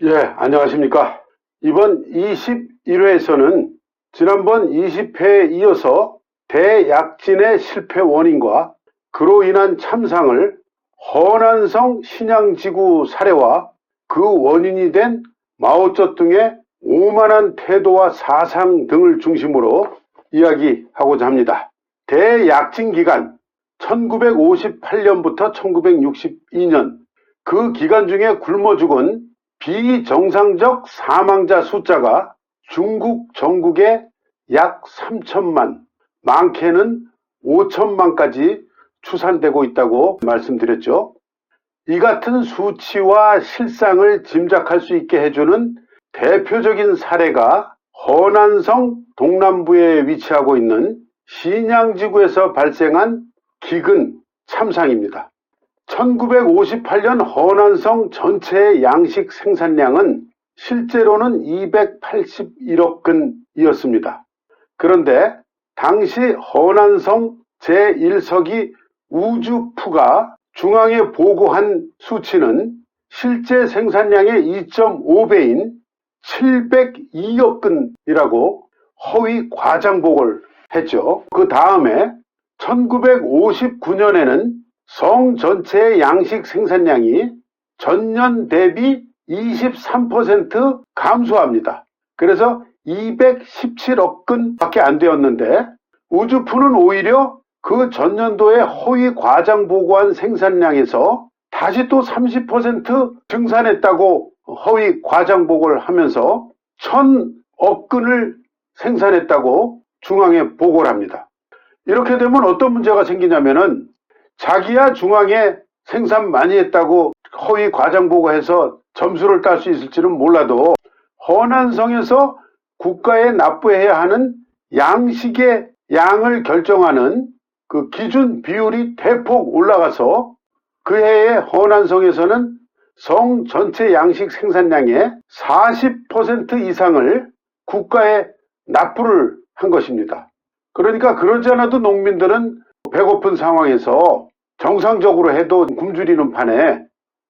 예, 안녕하십니까. 이번 21회에서는 지난번 20회에 이어서 대약진의 실패 원인과 그로 인한 참상을 허난성 신양지구 사례와 그 원인이 된 마오쩌둥의 오만한 태도와 사상 등을 중심으로 이야기하고자 합니다. 대약진 기간 1958년부터 1962년 그 기간 중에 굶어 죽은 비정상적 사망자 숫자가 중국 전국에 약 3천만, 많게는 5천만까지 추산되고 있다고 말씀드렸죠. 이 같은 수치와 실상을 짐작할 수 있게 해주는 대표적인 사례가 허난성 동남부에 위치하고 있는 신양지구에서 발생한 기근 참상입니다. 1958년 허난성 전체 양식 생산량은 실제로는 281억 근이었습니다. 그런데 당시 허난성 제1서기 우주푸가 중앙에 보고한 수치는 실제 생산량의 2.5배인 702억 근이라고 허위 과장 보고를 했죠. 그 다음에 1959년에는 성 전체의 양식 생산량이 전년 대비 23% 감소합니다. 그래서 217억 근밖에 안 되었는데 우주푸는 오히려 그 전년도에 허위 과장 보고한 생산량에서 다시 또 30% 증산했다고 허위 과장 보고를 하면서 1000억 근을 생산했다고 중앙에 보고를 합니다. 이렇게 되면 어떤 문제가 생기냐면은 자기야 중앙에 생산 많이 했다고 허위 과장 보고해서 점수를 딸 수 있을지는 몰라도 허난성에서 국가에 납부해야 하는 양식의 양을 결정하는 그 기준 비율이 대폭 올라가서 그 해에 허난성에서는 성 전체 양식 생산량의 40% 이상을 국가에 납부를 한 것입니다. 그러니까 그러지 않아도 농민들은 배고픈 상황에서 정상적으로 해도 굶주리는 판에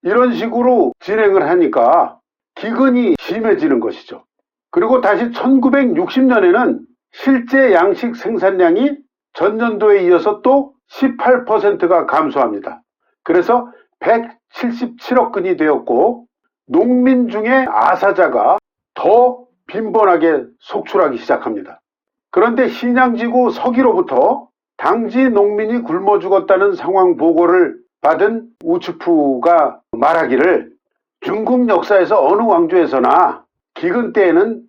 이런 식으로 진행을 하니까 기근이 심해지는 것이죠. 그리고 다시 1960년에는 실제 양식 생산량이 전년도에 이어서 또 18%가 감소합니다. 그래서 177억 근이 되었고 농민 중에 아사자가 더 빈번하게 속출하기 시작합니다. 그런데 신양지구 서기로부터 당지 농민이 굶어 죽었다는 상황 보고를 받은 우추푸가 말하기를 중국 역사에서 어느 왕조에서나 기근 때에는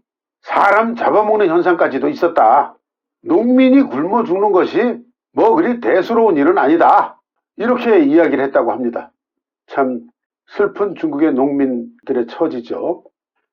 사람 잡아먹는 현상까지도 있었다. 농민이 굶어 죽는 것이 뭐 그리 대수로운 일은 아니다. 이렇게 이야기를 했다고 합니다. 참 슬픈 중국의 농민들의 처지죠.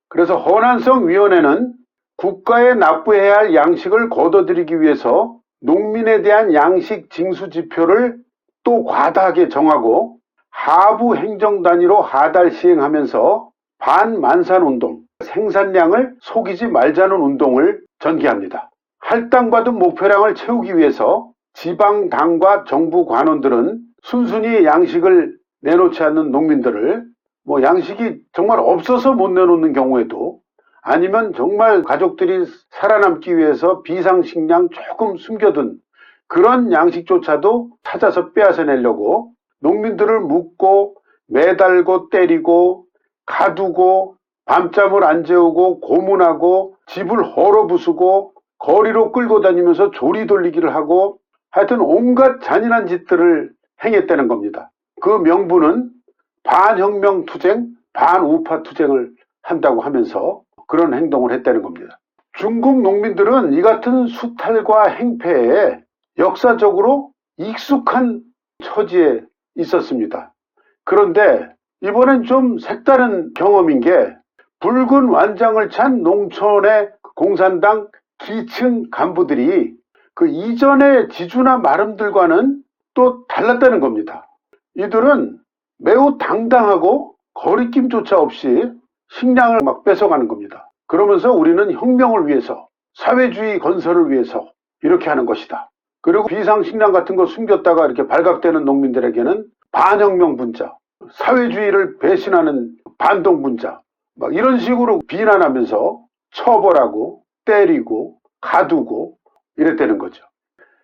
그래서 허난성 위원회는 국가에 납부해야 할 양식을 거둬들이기 위해서 농민에 대한 양식 징수 지표를 또 과다하게 정하고 하부 행정 단위로 하달 시행하면서 반만산운동, 생산량을 속이지 말자는 운동을 전개합니다. 할당받은 목표량을 채우기 위해서 지방당과 정부 관원들은 순순히 양식을 내놓지 않는 농민들을 양식이 정말 없어서 못 내놓는 경우에도 아니면 정말 가족들이 살아남기 위해서 비상식량 조금 숨겨둔 그런 양식조차도 찾아서 빼앗아내려고 농민들을 묶고 매달고 때리고 가두고 밤잠을 안 재우고 고문하고 집을 헐어부수고 거리로 끌고 다니면서 조리 돌리기를 하고 하여튼 온갖 잔인한 짓들을 행했다는 겁니다. 그 명분은 반혁명 투쟁, 반우파 투쟁을 한다고 하면서 그런 행동을 했다는 겁니다. 중국 농민들은 이 같은 수탈과 행패에 역사적으로 익숙한 처지에 있었습니다. 그런데 이번엔 좀 색다른 경험인 게 붉은 완장을 찬 농촌의 공산당 기층 간부들이 그 이전의 지주나 마름들과는 또 달랐다는 겁니다. 이들은 매우 당당하고 거리낌조차 없이 식량을 막 뺏어가는 겁니다. 그러면서 우리는 혁명을 위해서, 사회주의 건설을 위해서 이렇게 하는 것이다. 그리고 비상식량 같은 거 숨겼다가 이렇게 발각되는 농민들에게는 반혁명 분자, 사회주의를 배신하는 반동 분자, 막 이런 식으로 비난하면서 처벌하고 때리고 가두고 이랬다는 거죠.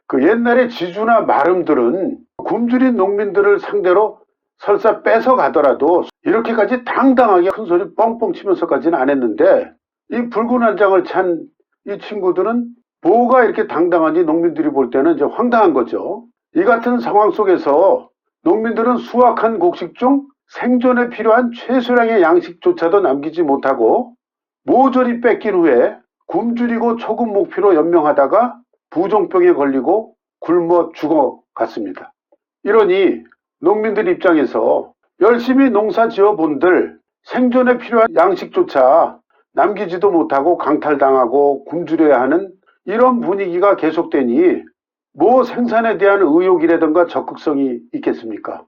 그 옛날에 지주나 마름들은 굶주린 농민들을 상대로 설사 뺏어가더라도 이렇게까지 당당하게 큰 소리 뻥뻥 치면서까지는 안 했는데, 이 붉은 한장을 찬 이 친구들은 뭐가 이렇게 당당한지 농민들이 볼 때는 이제 황당한 거죠. 이 같은 상황 속에서 농민들은 수확한 곡식 중 생존에 필요한 최소량의 양식조차도 남기지 못하고 모조리 뺏긴 후에 굶주리고 초급 목표로 연명하다가 부종병에 걸리고 굶어 죽어갔습니다. 이러니 농민들 입장에서 열심히 농사 지어본들 생존에 필요한 양식조차 남기지도 못하고 강탈당하고 굶주려야 하는 이런 분위기가 계속되니 뭐 생산에 대한 의욕이라든가 적극성이 있겠습니까?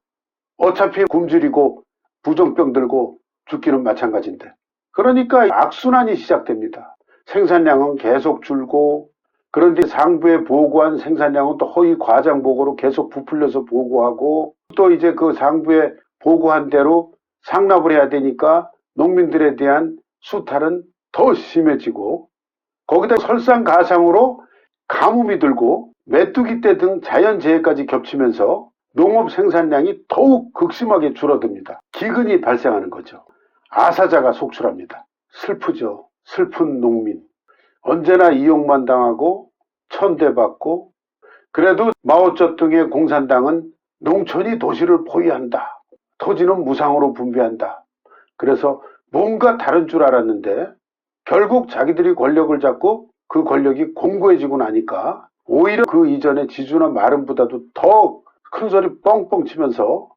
어차피 굶주리고 부종병 들고 죽기는 마찬가지인데. 그러니까 악순환이 시작됩니다. 생산량은 계속 줄고, 그런데 상부에 보고한 생산량은 또 허위 과장 보고로 계속 부풀려서 보고하고, 또 이제 그 상부에 보고한 대로 상납을 해야 되니까 농민들에 대한 수탈은 더 심해지고, 거기다 설상가상으로 가뭄이 들고 메뚜기 떼 등 자연재해까지 겹치면서 농업 생산량이 더욱 극심하게 줄어듭니다. 기근이 발생하는 거죠. 아사자가 속출합니다. 슬프죠. 슬픈 농민. 언제나 이용만 당하고 천대받고, 그래도 마오쩌둥의 공산당은 농촌이 도시를 포위한다. 토지는 무상으로 분배한다. 그래서 뭔가 다른 줄 알았는데 결국 자기들이 권력을 잡고 그 권력이 공고해지고 나니까 오히려 그 이전에 지주나 마름보다도 더 큰 소리 뻥뻥 치면서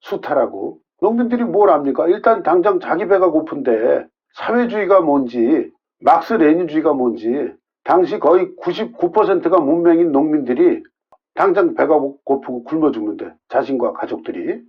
수탈하고, 농민들이 뭘 압니까? 일단 당장 자기 배가 고픈데 사회주의가 뭔지, 막스 레닌주의가 뭔지, 당시 거의 99%가 문맹인 농민들이 당장 배가 고프고 굶어 죽는데, 자신과 가족들이.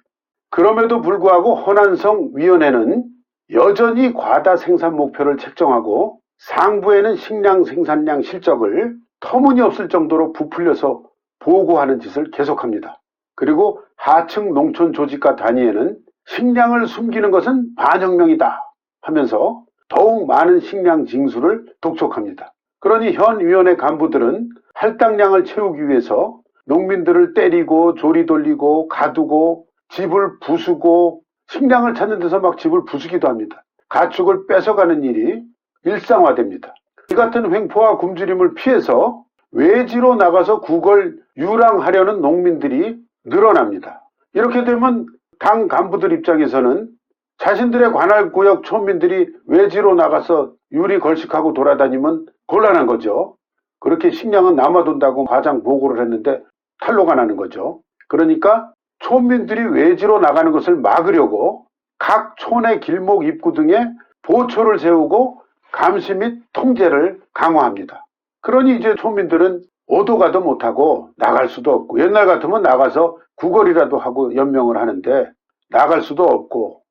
그럼에도 불구하고 허난성 위원회는 여전히 과다 생산 목표를 책정하고 상부에는 식량 생산량 실적을 터무니없을 정도로 부풀려서 보고하는 짓을 계속합니다. 그리고 하층 농촌 조직과 단위에는 식량을 숨기는 것은 반혁명이다 하면서 더욱 많은 식량 징수를 독촉합니다. 그러니 현 위원회 간부들은 할당량을 채우기 위해서 농민들을 때리고 조리 돌리고 가두고 집을 부수고, 식량을 찾는 데서 막 집을 부수기도 합니다. 가축을 뺏어가는 일이 일상화됩니다. 이 같은 횡포와 굶주림을 피해서 외지로 나가서 국을 유랑하려는 농민들이 늘어납니다. 이렇게 되면 당 간부들 입장에서는 자신들의 관할구역 촌민들이 외지로 나가서 유리 걸식하고 돌아다니면 곤란한 거죠. 그렇게 식량은 남아돈다고 과장 보고를 했는데 탈로가 나는 거죠. 그러니까 촌민들이 외지로 나가는 것을 막으려고 각 촌의 길목 입구 등에 보초를 세우고 감시 및 통제를 강화합니다. 그러니 이제 촌민들은 오도 가도 못하고 나갈 수도 없고, 옛날 같으면 나가서 구걸이라도 하고 연명을 하는데 나갈 수도 없고,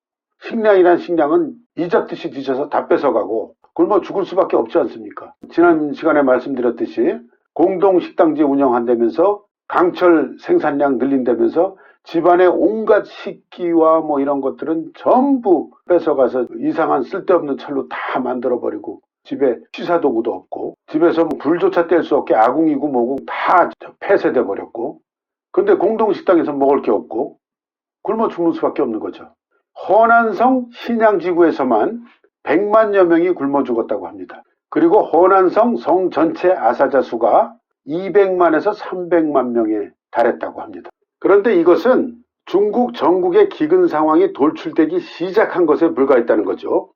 식량이란 식량은 이잡듯이 뒤져서 다 뺏어가고 굶어 죽을 수밖에 없지 않습니까? 지난 시간에 말씀드렸듯이 공동식당지 운영한다면서 강철 생산량 늘린다면서 집안의 온갖 식기와 뭐 이런 것들은 전부 뺏어가서 이상한 쓸데없는 철로 다 만들어버리고, 집에 취사도구도 없고, 집에서 불조차 뗄 수 없게 아궁이고 뭐고 다 폐쇄돼 버렸고, 근데 공동식당에서 먹을 게 없고 굶어 죽는 수밖에 없는 거죠. 허난성 신양지구에서만 100만여 명이 굶어 죽었다고 합니다. 그리고 허난성 성 전체 아사자 수가 200만에서 300만 명에 달했다고 합니다. 그런데 이것은 중국 전국의 기근 상황이 돌출되기 시작한 것에 불과했다는 거죠.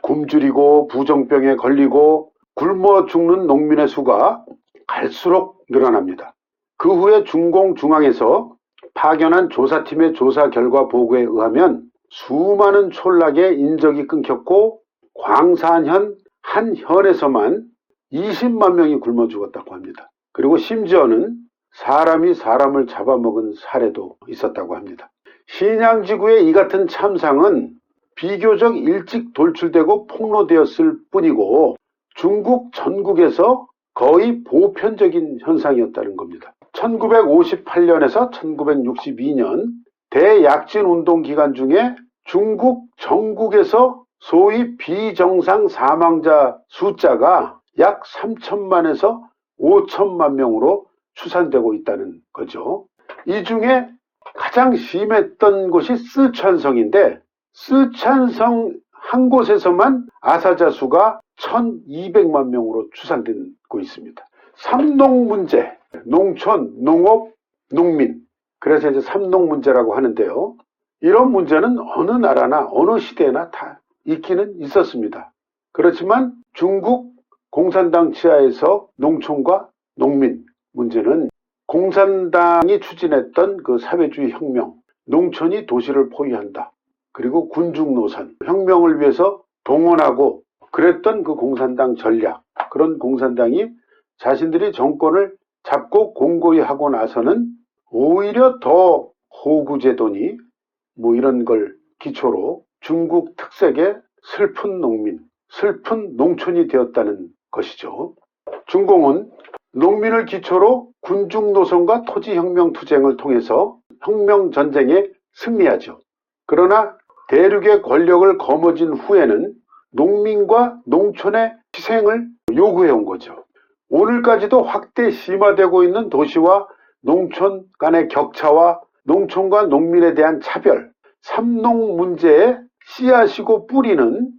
굶주리고 부종병에 걸리고 굶어 죽는 농민의 수가 갈수록 늘어납니다. 그 후에 중공중앙에서 파견한 조사팀의 조사 결과 보고에 의하면 수많은 촌락의 인적이 끊겼고 광산현 한 현에서만 20만 명이 굶어 죽었다고 합니다. 그리고 심지어는 사람이 사람을 잡아먹은 사례도 있었다고 합니다. 신양지구의 이 같은 참상은 비교적 일찍 돌출되고 폭로되었을 뿐이고 중국 전국에서 거의 보편적인 현상이었다는 겁니다. 1958년에서 1962년 대약진 운동 기간 중에 중국 전국에서 소위 비정상 사망자 숫자가 약 3천만에서 5천만 명으로 추산되고 있다는 거죠. 이 중에 가장 심했던 곳이 쓰촨성인데, 쓰촨성 한 곳에서만 아사자 수가 1200만 명으로 추산되고 있습니다. 삼농 문제, 농촌, 농업, 농민, 그래서 이제 삼농 문제라고 하는데요. 이런 문제는 어느 나라나 어느 시대나 다 있기는 있었습니다. 그렇지만 중국 공산당 치하에서 농촌과 농민 문제는 공산당이 추진했던 그 사회주의 혁명, 농촌이 도시를 포위한다, 그리고 군중노선, 혁명을 위해서 동원하고 그랬던 그 공산당 전략, 그런 공산당이 자신들이 정권을 잡고 공고히 하고 나서는 오히려 더 호구제도니 뭐 이런 걸 기초로 중국 특색의 슬픈 농민, 슬픈 농촌이 되었다는 것이죠. 중공은 농민을 기초로 군중노선과 토지혁명 투쟁을 통해서 혁명전쟁에 승리하죠. 그러나 대륙의 권력을 거머쥔 후에는 농민과 농촌의 희생을 요구해온 거죠. 오늘까지도 확대 심화되고 있는 도시와 농촌 간의 격차와 농촌과 농민에 대한 차별, 삼농 문제의 씨앗이고 뿌리는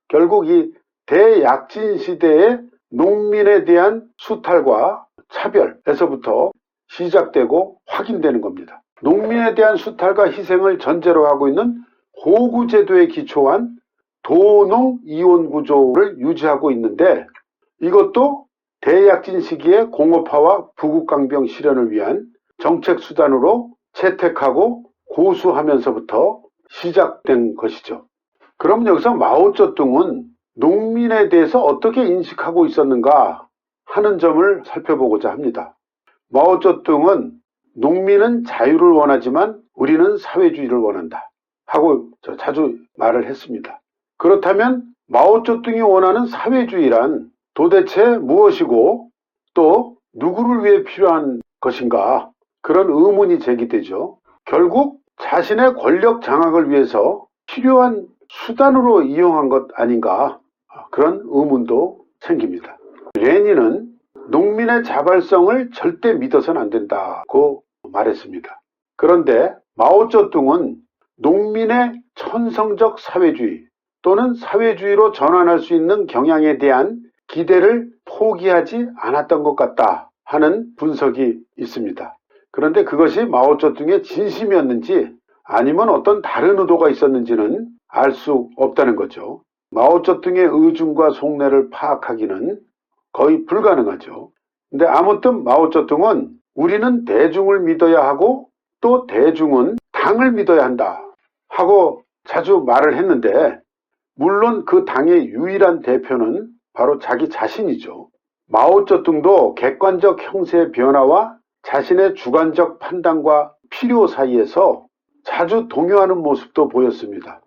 결국 이 대약진 시대의 농민에 대한 수탈과 차별에서부터 시작되고 확인되는 겁니다. 농민에 대한 수탈과 희생을 전제로 하고 있는 호구제도에 기초한 도농 이혼 구조를 유지하고 있는데, 이것도 대약진 시기의 공업화와 부국강병 실현을 위한 정책 수단으로 채택하고 고수하면서부터 시작된 것이죠. 그럼 여기서 마오쩌둥은 농민에 대해서 어떻게 인식하고 있었는가 하는 점을 살펴보고자 합니다. 마오쩌둥은 농민은 자유를 원하지만 우리는 사회주의를 원한다 하고 자주 말을 했습니다. 그렇다면 마오쩌둥이 원하는 사회주의란 도대체 무엇이고 또 누구를 위해 필요한 것인가, 그런 의문이 제기되죠. 결국 자신의 권력 장악을 위해서 필요한 수단으로 이용한 것 아닌가, 그런 의문도 생깁니다. 레닌은 농민의 자발성을 절대 믿어서는 안 된다고 말했습니다. 그런데 마오쩌둥은 농민의 천성적 사회주의 또는 사회주의로 전환할 수 있는 경향에 대한 기대를 포기하지 않았던 것 같다 하는 분석이 있습니다. 그런데 그것이 마오쩌둥의 진심이었는지 아니면 어떤 다른 의도가 있었는지는 알 수 없다는 거죠. 마오쩌둥의 의중과 속내를 파악하기는 거의 불가능하죠. 근데 아무튼 마오쩌둥은 우리는 대중을 믿어야 하고 또 대중은 당을 믿어야 한다 하고 자주 말을 했는데, 물론 그 당의 유일한 대표는 바로 자기 자신이죠. 마오쩌둥도 객관적 형세의 변화와 자신의 주관적 판단과 필요 사이에서 자주 동요하는 모습도 보였습니다.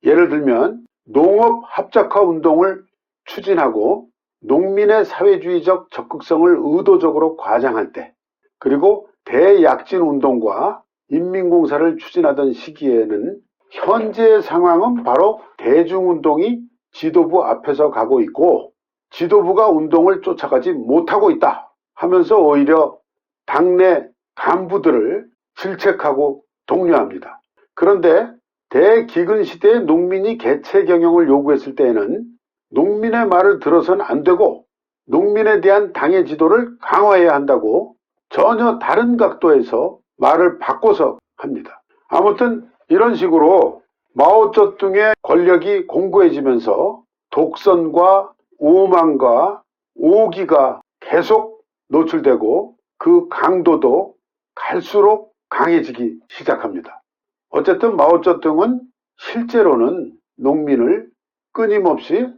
예를 들면 농업 합작화 운동을 추진하고 농민의 사회주의적 적극성을 의도적으로 과장할 때, 그리고 대약진 운동과 인민공사를 추진하던 시기에는 현재의 상황은 바로 대중운동이 지도부 앞에서 가고 있고 지도부가 운동을 쫓아가지 못하고 있다 하면서 오히려 당내 간부들을 질책하고 독려합니다. 그런데 대기근 시대의 농민이 개체 경영을 요구했을 때에는 농민의 말을 들어서는 안 되고 농민에 대한 당의 지도를 강화해야 한다고 전혀 다른 각도에서 말을 바꿔서 합니다. 아무튼 이런 식으로 마오쩌둥의 권력이 공고해지면서 독선과 오만과 오기가 계속 노출되고 그 강도도 갈수록 강해지기 시작합니다. 어쨌든 마오쩌둥은 실제로는 농민을 끊임없이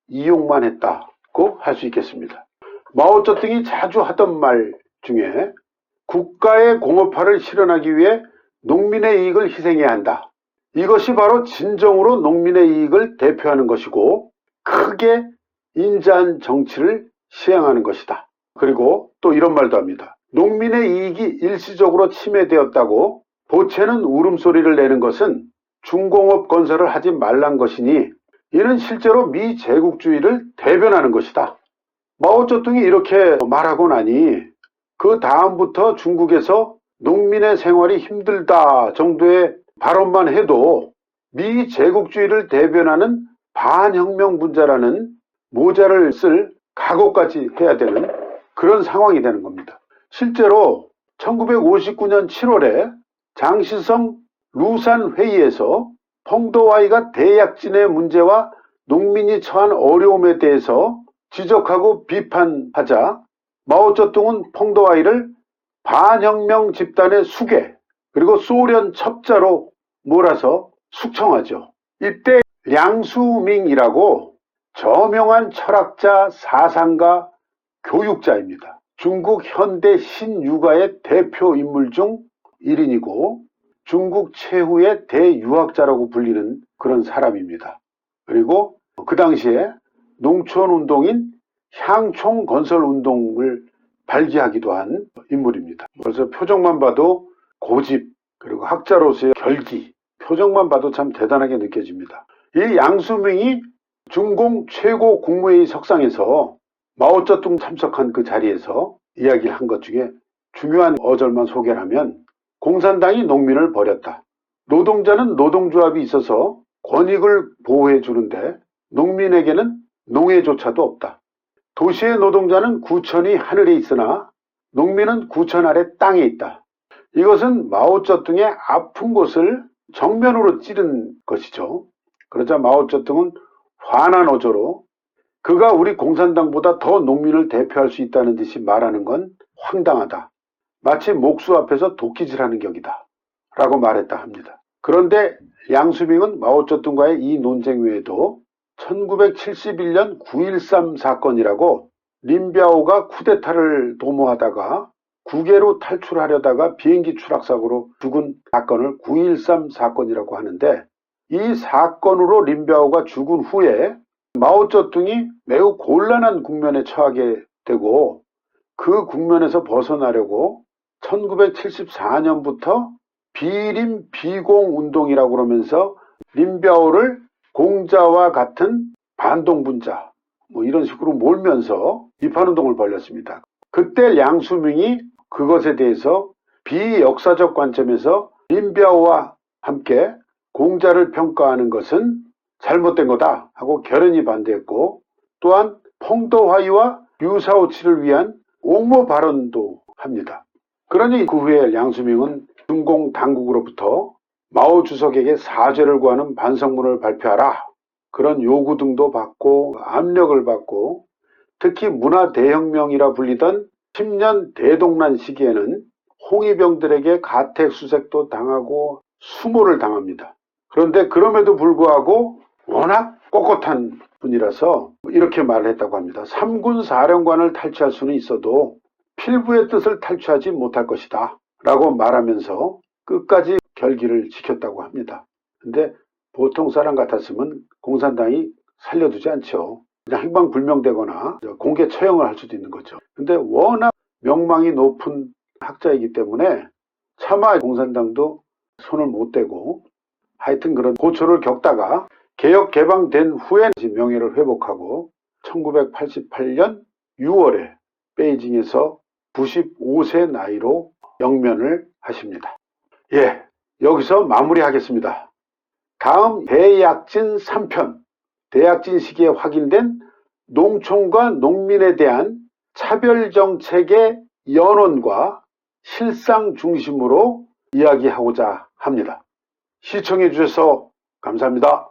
이용만 했다고 할 수 있겠습니다. 마오쩌둥이 자주 하던 말 중에 국가의 공업화를 실현하기 위해 농민의 이익을 희생해야 한다. 이것이 바로 진정으로 농민의 이익을 대표하는 것이고 크게 인자한 정치를 시행하는 것이다. 그리고 또 이런 말도 합니다. 농민의 이익이 일시적으로 침해되었다고 보채는 울음소리를 내는 것은 중공업 건설을 하지 말란 것이니 이는 실제로 미제국주의를 대변하는 것이다. 마오쩌둥이 이렇게 말하고 나니 그 다음부터 중국에서 농민의 생활이 힘들다 정도의 발언만 해도 미제국주의를 대변하는 반혁명 분자라는 모자를 쓸 각오까지 해야 되는 그런 상황이 되는 겁니다. 실제로 1959년 7월에 장시성 루산 회의에서 펑도와이가 대약진의 문제와 농민이 처한 어려움에 대해서 지적하고 비판하자 마오쩌둥은 펑도와이를 반혁명 집단의 수괴 그리고 소련 첩자로 몰아서 숙청하죠. 이때 량수밍이라고 저명한 철학자, 사상가, 교육자입니다. 중국 현대 신유가의 대표 인물 중 1인이고 중국 최후의 대유학자라고 불리는 그런 사람입니다. 그리고 그 당시에 농촌운동인 향촌건설운동을 발기하기도 한 인물입니다. 그래서 표정만 봐도 고집 그리고 학자로서의 결기, 표정만 봐도 참 대단하게 느껴집니다. 이 양수명이 중공 최고 국무회의 석상에서 마오쩌둥 참석한 그 자리에서 이야기를 한 것 중에 중요한 어절만 소개를 하면 공산당이 농민을 버렸다. 노동자는 노동조합이 있어서 권익을 보호해 주는데 농민에게는 농해조차도 없다. 도시의 노동자는 구천이 하늘에 있으나 농민은 구천 아래 땅에 있다. 이것은 마오쩌둥의 아픈 곳을 정면으로 찌른 것이죠. 그러자 마오쩌둥은 환한 어조로 그가 우리 공산당보다 더 농민을 대표할 수 있다는 듯이 말하는 건 황당하다. 마치 목수 앞에서 도끼질하는 격이다. 라고 말했다 합니다. 그런데 양수밍은 마오쩌둥과의 이 논쟁 외에도 1971년 9.13 사건이라고 린비아오가 쿠데타를 도모하다가 국외로 탈출하려다가 비행기 추락사고로 죽은 사건을 9.13 사건이라고 하는데 이 사건으로 린비아오가 죽은 후에 마오쩌둥이 매우 곤란한 국면에 처하게 되고 그 국면에서 벗어나려고 1974년부터 비림 비공 운동이라고 그러면서 린비아오를 공자와 같은 반동분자 이런 식으로 몰면서 비판운동을 벌였습니다. 그때 량수밍이 그것에 대해서 비역사적 관점에서 린비아오와 함께 공자를 평가하는 것은 잘못된 거다 하고 결연히 반대했고 또한 펑도화이와 류사오치를 위한 옹호 발언도 합니다. 그러니 그 후에 량수밍은 중공 당국으로부터 마오 주석에게 사죄를 구하는 반성문을 발표하라 그런 요구 등도 받고 압력을 받고 특히 문화대혁명이라 불리던 10년 대동란 시기에는 홍위병들에게 가택수색도 당하고 수모를 당합니다. 그런데 그럼에도 불구하고 워낙 꼿꼿한 분이라서 이렇게 말을 했다고 합니다. 3군 사령관을 탈취할 수는 있어도 필부의 뜻을 탈취하지 못할 것이다 라고 말하면서 끝까지 결기를 지켰다고 합니다. 근데 보통 사람 같았으면 공산당이 살려두지 않죠. 그냥 행방불명되거나 공개 처형을 할 수도 있는 거죠. 근데 워낙 명망이 높은 학자이기 때문에 차마 공산당도 손을 못 대고 하여튼 그런 고초를 겪다가 개혁 개방된 후에 명예를 회복하고 1988년 6월에 베이징에서 95세 나이로 영면을 하십니다. 예, 여기서 마무리하겠습니다. 다음 대약진 3편, 대약진 시기에 확인된 농촌과 농민에 대한 차별정책의 연원과 실상 중심으로 이야기하고자 합니다. 시청해 주셔서 감사합니다.